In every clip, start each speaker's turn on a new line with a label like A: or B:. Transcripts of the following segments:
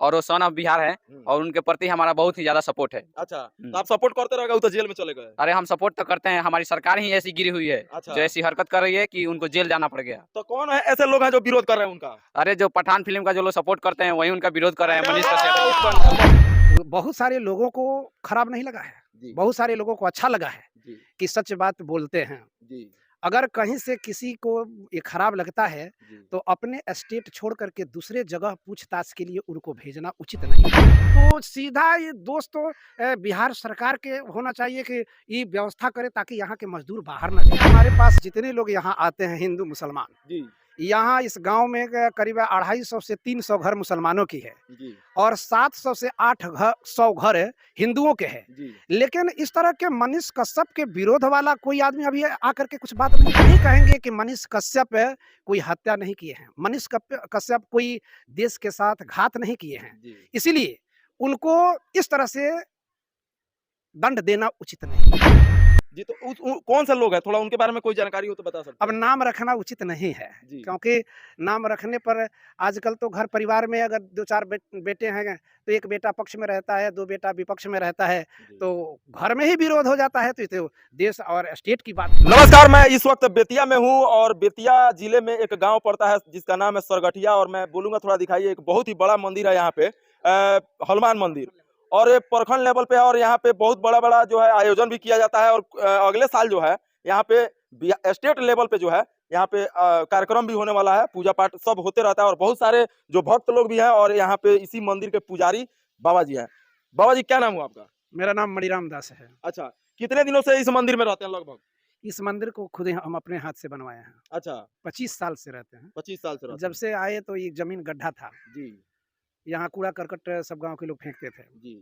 A: और वो son of Bihar है और उनके प्रति हमारा बहुत ही ज्यादा सपोर्ट है।
B: अच्छा, तो आप सपोर्ट करते रहेगा, वो तो जेल में चले गए।
A: अरे हम सपोर्ट तो करते हैं, हमारी सरकार ही ऐसी गिरी हुई है
B: अच्छा।
A: जो ऐसी हरकत कर रही है कि उनको जेल जाना पड़ गया।
B: तो कौन है ऐसे लोग हैं जो विरोध कर रहे हैं उनका?
A: अरे जो पठान फिल्म का जो लोग सपोर्ट करते हैं वही उनका विरोध कर रहे हैं, मनीष कश्यप।
C: बहुत सारे लोगों को खराब नहीं लगा है,
B: जी।
C: बहुत सारे लोगों को अच्छा लगा है
B: जी।
C: कि सच बात बोलते हैं।
B: जी।
C: अगर कहीं से किसी को ये खराब लगता है
B: जी।
C: तो अपने स्टेट छोड़ करके दूसरे जगह पूछताछ के लिए उनको भेजना उचित नहीं है। तो सीधा ये दोस्त तो बिहार सरकार के होना चाहिए कि ये व्यवस्था करे ताकि यहाँ के मजदूर बाहर न जाए। हमारे पास जितने लोग यहाँ आते हैं हिंदू मुसलमान,
B: जी।
C: यहाँ इस गांव में करीब 250 से 300 घर मुसलमानों की है
B: जी।
C: और 700 से 800 घर हिंदुओं के हैं।
B: जी।
C: लेकिन इस तरह के मनीष कश्यप के विरोध वाला कोई आदमी अभी आकर के कुछ बात नहीं कहेंगे कि मनीष कश्यप कोई हत्या नहीं किए हैं, मनीष कश्यप कोई देश के साथ घात नहीं किए हैं,
B: जी।
C: इसीलिए उनको इस तरह से दंड देना उचित नहीं है।
B: जी, तो कौन से लोग हैं, थोड़ा उनके बारे में कोई जानकारी हो तो बता सकते
C: अब
B: हैं?
C: नाम रखना उचित नहीं है,
B: जी।
C: क्योंकि नाम रखने पर आजकल तो घर परिवार में अगर 2-4 बेटे हैं तो एक बेटा पक्ष में रहता है, 2 बेटा विपक्ष में रहता है,
B: जी।
C: तो घर में ही विरोध हो जाता है। तो देश और स्टेट की बात।
B: नमस्कार, मैं इस वक्त बेतिया में हूं और बेतिया जिले में एक गांव पड़ता है जिसका नाम है सरगठिया, और मैं बोलूंगा थोड़ा दिखाइए, एक बहुत ही बड़ा मंदिर है यहाँ पे, हनुमान मंदिर, और ये प्रखंड लेवल पे है और यहाँ पे बहुत बड़ा बड़ा जो है आयोजन भी किया जाता है। और अगले साल जो है यहाँ पे स्टेट लेवल पे जो है यहाँ पे कार्यक्रम भी होने वाला है, पूजा पाठ सब होते रहता है और बहुत सारे जो भक्त लोग भी हैं, और यहाँ पे इसी मंदिर के पुजारी बाबा जी हैं। बाबा जी, क्या नाम हुआ आपका?
C: मेरा नाम मणिराम दास है।
B: अच्छा, कितने दिनों से इस मंदिर में रहते हैं लगभग?
C: इस मंदिर को खुद ही हम अपने हाथ से बनवाए हैं।
B: अच्छा,
C: 25 साल से रहते हैं।
B: 25 साल से रहते
C: जब
B: हैं।
C: से आए तो ये जमीन गड्ढा था,
B: जी।
C: यहाँ कूड़ा करकट सब गांव के लोग फेंकते थे,
B: जी।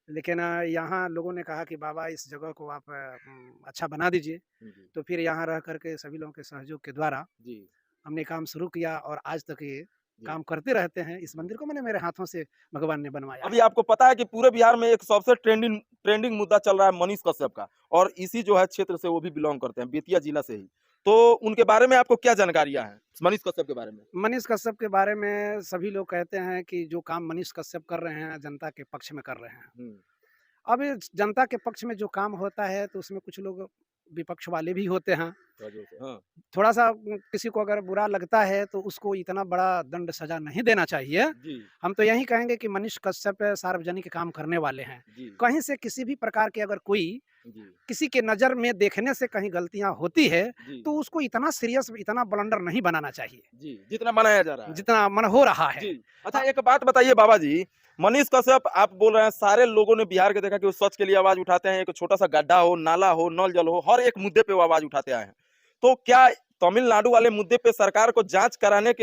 C: लेकिन यहाँ लोगों ने कहा कि बाबा इस जगह को आप अच्छा बना दीजिए।
B: जी।
C: तो फिर यहाँ रह करके सभी लोगों के सहयोग के द्वारा
B: जी।
C: हमने काम शुरू किया और आज तक ये
B: जी।
C: काम करते रहते हैं। इस मंदिर को मैंने मेरे हाथों से भगवान ने बनवाया।
B: अभी आपको पता है कि पूरे बिहार में एक सबसे ट्रेंडिंग मुद्दा चल रहा है मनीष कश्यप का, और इसी जो है क्षेत्र से वो भी बिलोंग करते हैं, बेतिया जिला से ही। तो उनके बारे में आपको क्या जानकारियां हैं, मनीष कश्यप के बारे में?
C: मनीष कश्यप के बारे में सभी लोग कहते हैं कि जो काम मनीष कश्यप कर रहे हैं जनता के पक्ष में कर रहे हैं। अब ये जनता के पक्ष में जो काम होता है तो उसमें कुछ लोग विपक्ष वाले भी होते हैं।
B: हाँ।
C: थोड़ा सा किसी को अगर बुरा लगता है तो उसको इतना बड़ा दंड सजा नहीं देना चाहिए।
B: जी।
C: हम तो यही कहेंगे कि मनीष कश्यप सार्वजनिक काम करने वाले हैं।
B: जी।
C: कहीं से किसी भी प्रकार के अगर कोई
B: जी।
C: किसी के नज़र में देखने से कहीं गलतियाँ होती है
B: जी।
C: तो उसको इतना सीरियस, इतना ब्लंडर नहीं बनाना चाहिए
B: जी, जितना बनाया जा रहा है।
C: जितना मन हो रहा है।
B: जी। अच्छा, एक बात बताइए बाबा जी, मनीष कश्यप आप बोल रहे हैं सारे लोगों ने बिहार के देखा कि वो सच के लिए आवाज उठाते हैं, एक छोटा सा गड्ढा हो, नाला हो, नल जल हो, हर एक मुद्दे पे वो आवाज उठाते आए हैं। तो क्या तमिलनाडु वाले मुद्दे पे सरकार को जांच कराने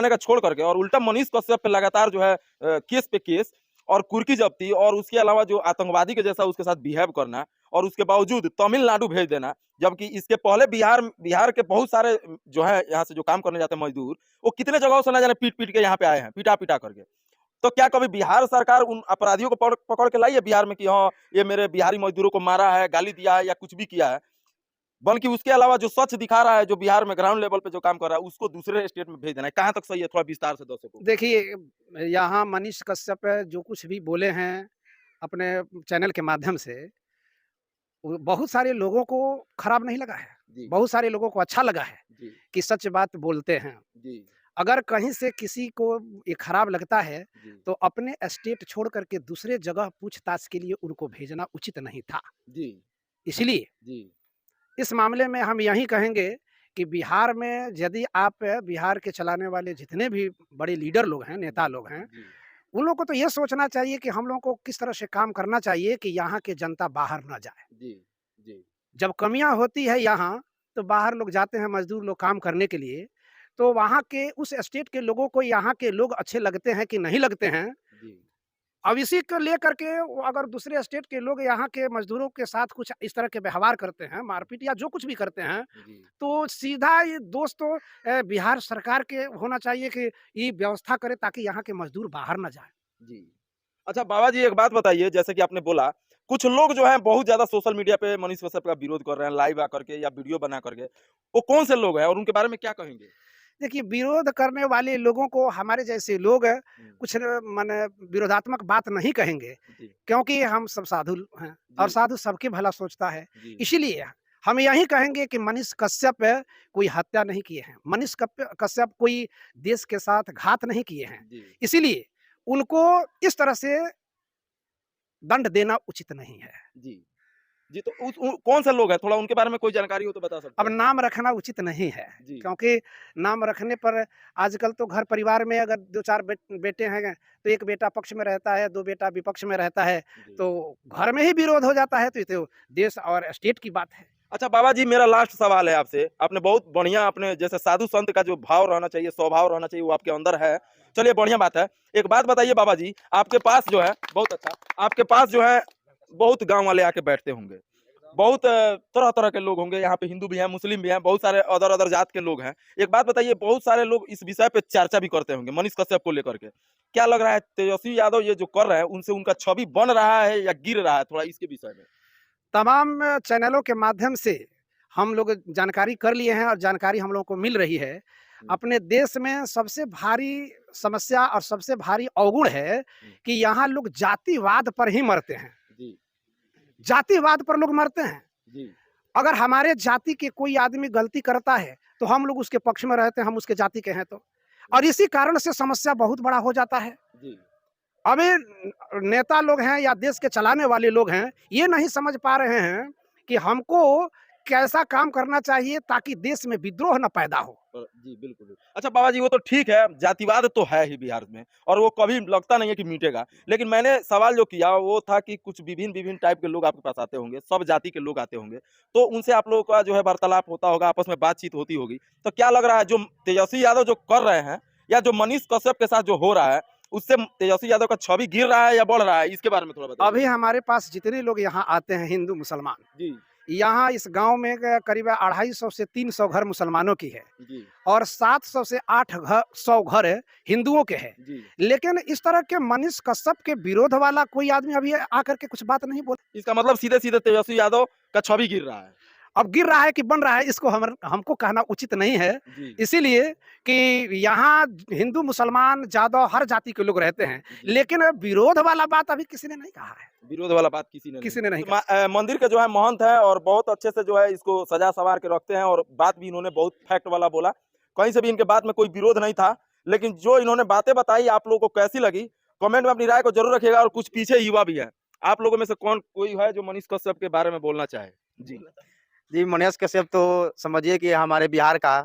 B: का छोड़ करके और उल्टा मनीष कश्यप पे लगातार जो है केस पे केस और कुर्की जब्ती, और उसके अलावा जो आतंकवादी के जैसा उसके साथ बिहेव करना, और उसके बावजूद तमिलनाडु भेज देना, जबकि इसके पहले बिहार के बहुत सारे जो है यहाँ से जो काम करने जाते हैं मजदूर, वो कितने जगहों से ना जाने पीट के यहाँ पे आए हैं, पीटा करके। तो क्या कभी बिहार सरकार उन अपराधियों को पकड़ के लाई है बिहार में कि हाँ ये मेरे बिहारी मजदूरों को मारा है, गाली दिया है या कुछ भी किया है? बल्कि उसके अलावा जो सच दिखा रहा है, जो बिहार में ग्राउंड लेवल पे जो काम कर रहा है, उसको दूसरे स्टेट में भेज देना है, कहाँ तक सही है? थोड़ा विस्तार से दर्शकों को।
C: देखिए, यहाँ मनीष कश्यप जो कुछ भी बोले हैं अपने चैनल के माध्यम से, वो बहुत सारे लोगों को खराब नहीं लगा है,
B: जी।
C: बहुत सारे लोगों को अच्छा लगा है
B: जी।
C: कि सच बात बोलते हैं।
B: जी।
C: अगर कहीं से किसी को ये खराब लगता है
B: जी।
C: तो अपने स्टेट छोड़ करके दूसरे जगह पूछताछ के लिए उनको भेजना उचित नहीं था।
B: जी।
C: इसलिए
B: जी।
C: इस मामले में हम यही कहेंगे कि बिहार में यदि आप बिहार के चलाने वाले जितने भी बड़े लीडर लोग हैं, नेता लोग हैं,
B: जी।
C: उन लोगों को तो ये सोचना चाहिए कि हम लोगों को किस तरह से काम करना चाहिए कि यहाँ की जनता बाहर ना जाए।
B: जी। जी।
C: जब कमियां होती है यहाँ, तो बाहर लोग जाते हैं, मजदूर लोग काम करने के लिए, तो वहाँ के उस स्टेट के लोगों को यहाँ के लोग अच्छे लगते हैं कि नहीं लगते हैं।
B: जी।
C: अब इसी को लेकर के वो अगर दूसरे स्टेट के लोग यहाँ के मजदूरों के साथ कुछ इस तरह के व्यवहार करते हैं, मारपीट या जो कुछ भी करते हैं,
B: जी।
C: तो सीधा ये दोस्त तो बिहार सरकार के होना चाहिए कि ये व्यवस्था करे ताकि यहाँ के मजदूर बाहर ना जाए।
B: जी। अच्छा बाबा जी, एक बात बताइए, जैसे कि आपने बोला कुछ लोग जो हैं बहुत ज्यादा सोशल मीडिया पे मनीष कश्यप का विरोध कर रहे हैं, लाइव आकर के या वीडियो बना करके, वो कौन से लोग हैं और उनके बारे में क्या कहेंगे?
C: देखिए, विरोध करने वाले लोगों को हमारे जैसे लोग कुछ माने विरोधात्मक बात नहीं कहेंगे,
B: जी,
C: क्योंकि हम सब साधु हैं और
B: जी,
C: साधु सबके भला सोचता है।
B: जी,
C: इसीलिए हम यही कहेंगे कि मनीष कश्यप कोई हत्या नहीं किए हैं, मनीष कश्यप कोई देश के साथ घात नहीं किए हैं।
B: जी,
C: इसीलिए उनको इस तरह से दंड देना उचित नहीं है।
B: जी। जी, तो कौन से लोग हैं? थोड़ा उनके बारे में कोई जानकारी हो तो बता सकते
C: अब
B: हैं?
C: नाम रखना उचित नहीं है,
B: जी,
C: क्योंकि नाम रखने पर आजकल तो घर परिवार में अगर 2-4 बेटे हैं, तो एक बेटा पक्ष में रहता है, 2 बेटा विपक्ष में रहता है,
B: जी।
C: तो घर में ही विरोध हो जाता है, तो ये तो देश और स्टेट की बात है।
B: अच्छा बाबा जी, मेरा लास्ट सवाल है आपसे। आपने बहुत बढ़िया अपने जैसे साधु संत का जो भाव रहना चाहिए, स्वभाव रहना चाहिए, वो आपके अंदर है। चलिए बढ़िया बात है। एक बात बताइए बाबा जी, आपके पास जो है बहुत अच्छा, आपके पास जो है बहुत गाँव वाले आके बैठते होंगे। बहुत तरह-तरह के लोग होंगे, यहाँ पे हिंदू भी हैं, मुस्लिम भी हैं, बहुत सारे अदर-अदर जात के लोग हैं। एक बात बताइए, बहुत सारे लोग इस विषय पे चर्चा भी करते होंगे, मनीष कश्यप को लेकर के। क्या लग रहा है तेजस्वी यादव ये जो कर रहे हैं, उनसे उनका छवि बन रहा है या गिर रहा है? थोड़ा इसके विषय में।
C: तमाम चैनलों के माध्यम से हम लोग जानकारी कर लिए हैं और जानकारी हम लोगों को मिल रही है।
B: हुँ,
C: अपने देश में सबसे भारी समस्या और सबसे भारी अवगुण है
B: हुँ।
C: कि यहाँ लोग जातिवाद पर ही मरते हैं।
B: जी,
C: जातिवाद पर लोग मरते हैं।
B: जी,
C: अगर हमारे जाति के कोई आदमी गलती करता है, तो हम लोग उसके पक्ष में रहते हैं, हम उसके जाति के हैं तो। और इसी कारण से समस्या बहुत बड़ा हो जाता है।
B: जी।
C: अभी नेता लोग हैं या देश के चलाने वाले लोग हैं, ये नहीं समझ पा रहे हैं कि हमको कैसा काम करना चाहिए ताकि देश में विद्रोह ना पैदा हो।
B: जी, बिल्कुल। अच्छा बाबा जी, वो तो ठीक है, जातिवाद तो है ही बिहार में और वो कभी लगता नहीं है कि मिटेगा। लेकिन मैंने सवाल जो किया वो था कि कुछ विभिन्न-विभिन्न टाइप के लोग आपके पास आते होंगे, सब जाति के लोग आते होंगे। तो उनसे आप लोगों का जो है वार्तालाप होता होगा, आपस में बातचीत होती होगी। तो क्या लग रहा है जो तेजस्वी यादव जो कर रहे हैं या जो मनीष कश्यप के साथ जो हो रहा है, उससे तेजस्वी यादव का छवि गिर रहा है या बढ़ रहा है? इसके बारे में थोड़ा बताइए।
C: अभी हमारे पास जितने लोग यहाँ आते हैं हिंदू मुसलमान,
B: जी,
C: यहाँ इस गांव में करीब 250 से 300 घर मुसलमानों की है
B: जी,
C: और 700 से 800 घर हिंदुओं के हैं।
B: जी।
C: लेकिन इस तरह के मनीष कश्यप के विरोध वाला कोई आदमी अभी आकर के कुछ बात नहीं बोला।
B: इसका मतलब सीधे-सीधे तेजस्वी यादव का छवि गिर रहा है।
C: अब गिर रहा है कि बन रहा है, इसको हमको कहना उचित नहीं है।
B: जी,
C: इसीलिए कि यहाँ हिंदू मुसलमान जादव हर जाति के लोग रहते हैं,
B: जी।
C: लेकिन विरोध वाला बात अभी किसी ने नहीं कहा है,
B: विरोध वाला बात किसी ने नहीं
C: किसी ने नहीं
B: की।
C: कहा।
B: मंदिर के जो है महंत हैं और बहुत अच्छे से जो है इसको सजा सवार के रखते हैं और बात भी इन्होंने बहुत फैक्ट वाला बोला। कहीं से भी इनके बात में कोई विरोध नहीं था। लेकिन जो इन्होंने बातें बताई आप लोगों को कैसी लगी? कमेंट में अपनी राय को ज़रूर रखिएगा और कुछ पीछे युवा भी हैं। आप लोगों में से कौन कोई है जो मनीष कश्यप के बारे में बोलना चाहे? जी।
D: जी, मनीष कश्यप तो समझिए कि हमारे बिहार का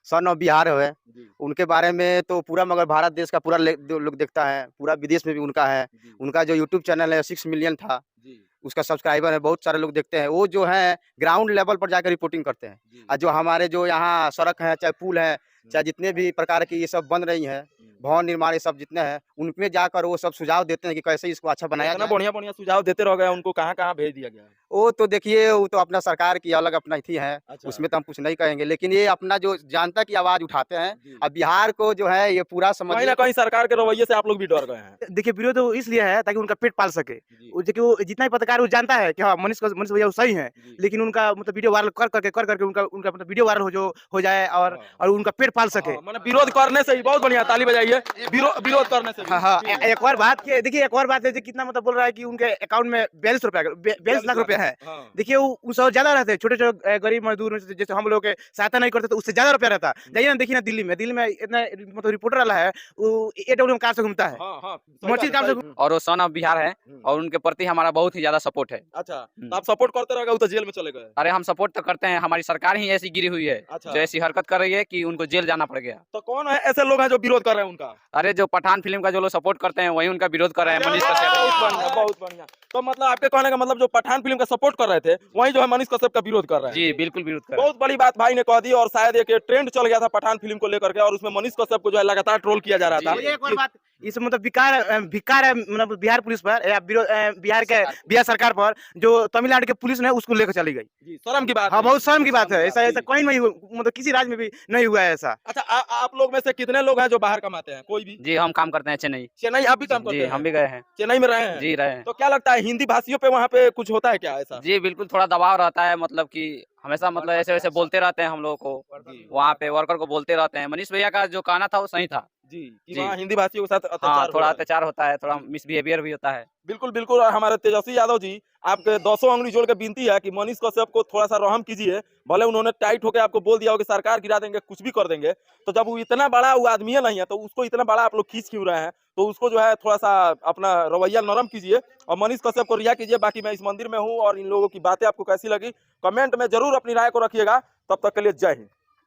D: सन ऑफ बिहार है।
B: जी,
D: उनके बारे में तो पूरा मगर भारत देश का पूरा लोग देखता है, पूरा विदेश में भी उनका है।
B: जी,
D: उनका जो यूट्यूब चैनल है 6 मिलियन था,
B: जी,
D: उसका सब्सक्राइबर है, बहुत सारे लोग देखते हैं। वो जो है ग्राउंड लेवल पर जाकर रिपोर्टिंग करते हैं।
B: जी।
D: जो हमारे जो यहाँ सड़क है, चाहे पुल है, चाहे
B: हुँ,
D: जितने भी प्रकार की ये सब बन रही हैं,
B: हुँ।
D: भवन निर्माण ये सब जितने हैं, उनमें जाकर वो सब सुझाव देते हैं कि कैसे इसको अच्छा बनाया
B: इतना
D: जाए।
B: बढ़िया-बढ़िया सुझाव देते रह गए, उनको कहाँ-कहाँ भेज दिया गया है?
D: वो तो देखिए, वो तो अपना सरकार की अलग अपना थी है,
B: अच्छा।
D: उसमें तो हम कुछ नहीं कहेंगे। लेकिन ये अपना जो जनता की आवाज़ उठाते हैं
B: जी।
D: और बिहार को जो है ये पूरा
B: कहीं न
D: समझिए।
B: कहीं सरकार के रवैये से आप लोग भी डर गए हैं।
E: देखिए, विरोध वो इसलिए है ताकि उनका पेट पाल सके।
B: जी,
E: वो देखिए, वो जितना भी पत्रकार वो जानता है कि हाँ, मनीष भैया वो सही हैं,
B: जी।
E: लेकिन उनका मतलब वीडियो वायरल कर करके उनका उनका मतलब वीडियो वायरल हो जाए
B: हाँ।
E: और उनका पेट पाल सके।
B: हाँ, माने विरोध करने से ही बहुत बढ़िया ताली बजाइए। विरोध करने से भी।
E: हाँ, हाँ।
B: जी।
E: एक और बात कि देखिए, एक और बात है जो कितना मतलब बोल रहा है कि उनके अकाउंट में 42 लाख रुपया है।
B: हाँ।
E: देखिए, वो उनसे ज़्यादा रहते हैं, छोटे-छोटे गरीब मजदूर जैसे हम लोग के सहायता नहीं करते तो उससे ज़्यादा रुपया रहता। जाइए ना, देखिए ना दिल्ली में इतना मतलब रिपोर्टर वाला है, वो AWM कार से घूमता है।
B: हाँ, हाँ। सही
E: मर्ची
B: बात
E: कार
B: है,
E: से
B: सही।
A: और वो सन ऑफ बिहार है
B: हुँ।
A: और उनके प्रति हमारा बहुत ही ज्यादा सपोर्ट है।
B: अच्छा, तो आप सपोर्ट करते रह गए, वो तो जेल में चले गए।
A: अरे हम सपोर्ट तो करते हैं, हमारी सरकार ही ऐसी गिरी हुई है
B: अच्छा।
A: जो ऐसी हरकत कर रही है कि उनको जेल जाना पड़ गया।
B: तो कौन है ऐसे लोग हैं जो विरोध कर रहे हैं उनका?
A: अरे जो पठान फिल्म का जो लोग सपोर्ट करते हैं वही उनका विरोध कर रहे हैं, मनीष
B: बहुत
A: कश्यप।
B: बढ़िया, बहुत बढ़िया। तो मतलब आपके कहने का मतलब जो पठान फिल्म का सपोर्ट कर रहे थे, वही जो है मनीष कश्यप का विरोध कर रहे हैं।
A: जी बिल्कुल विरोध कर रहे हैं।
B: बहुत बड़ी बात भाई ने कह दी और शायद एक ट्रेंड चल गया था पठान फिल्म को लेकर के और उसमें मनीष कश्यप को जो है लगातार ट्रोल किया जा रहा था।
E: मुझे एक और बात, इस मतलब भिकार है मतलब बिहार पुलिस पर या बिहार सरकार पर, जो तमिलनाडु के पुलिस ने उसको लेकर चली गई।
B: जी, शर्म की बात
E: हाँ,
B: है।
E: बहुत शर्म की बात है। ऐसा
B: जी।
E: कहीं नहीं मतलब किसी राज्य में भी नहीं हुआ है ऐसा।
B: अच्छा, आप लोग में से कितने लोग हैं जो बाहर कमाते हैं? कोई भी?
A: जी हम काम करते हैं चेन्नई।
B: चेन्नई आप भी काम करते
A: जी
B: हैं?
A: हम भी गए हैं।
B: चेन्नई में रहे हैं?
A: जी रहे हैं।
B: तो क्या लगता है हिंदी भाषियों पे वहाँ पे कुछ होता है क्या ऐसा?
A: जी बिल्कुल थोड़ा दबाव रहता है, मतलब कि हमेशा मतलब ऐसे वैसे बोलते रहते हैं हम लोगों को,
B: जी
A: वहाँ पे वर्कर को बोलते रहते हैं। मनीष भैया का जो कहना था वो सही था।
B: जी कि
A: जी।
B: वहाँ हिंदी भाषियों के साथ
A: हाँ,
B: अत्याचार हो
A: थोड़ा
B: रहा है।
A: अत्याचार होता है, थोड़ा
B: जी।
A: मिसबिहेवियर भी होता है।
B: बिल्कुल, बिल्कुल। और हमारे तेजस्वी यादव जी, आपके 200 अंगुली जोड़ के विनती है कि मनीष कश्यप को थोड़ा-सा रहम कीजिए। भले उन्होंने टाइट होके आपको बोल दिया हो कि सरकार गिरा देंगे, कुछ भी कर देंगे। तो जब वो इतना बड़ा वो आदमी नहीं है, तो उसको इतना बड़ा आप लोग खींच क्यों रहे हैं? तो उसको जो है थोड़ा-सा अपना रवैया नरम कीजिए और मनीष कश्यप को रिहा कीजिए। बाकी मैं इस मंदिर में हूँ और इन लोगों की बातें आपको कैसी लगी, कमेंट में ज़रूर अपनी राय को रखिएगा। तब तक के लिए जय हिंद।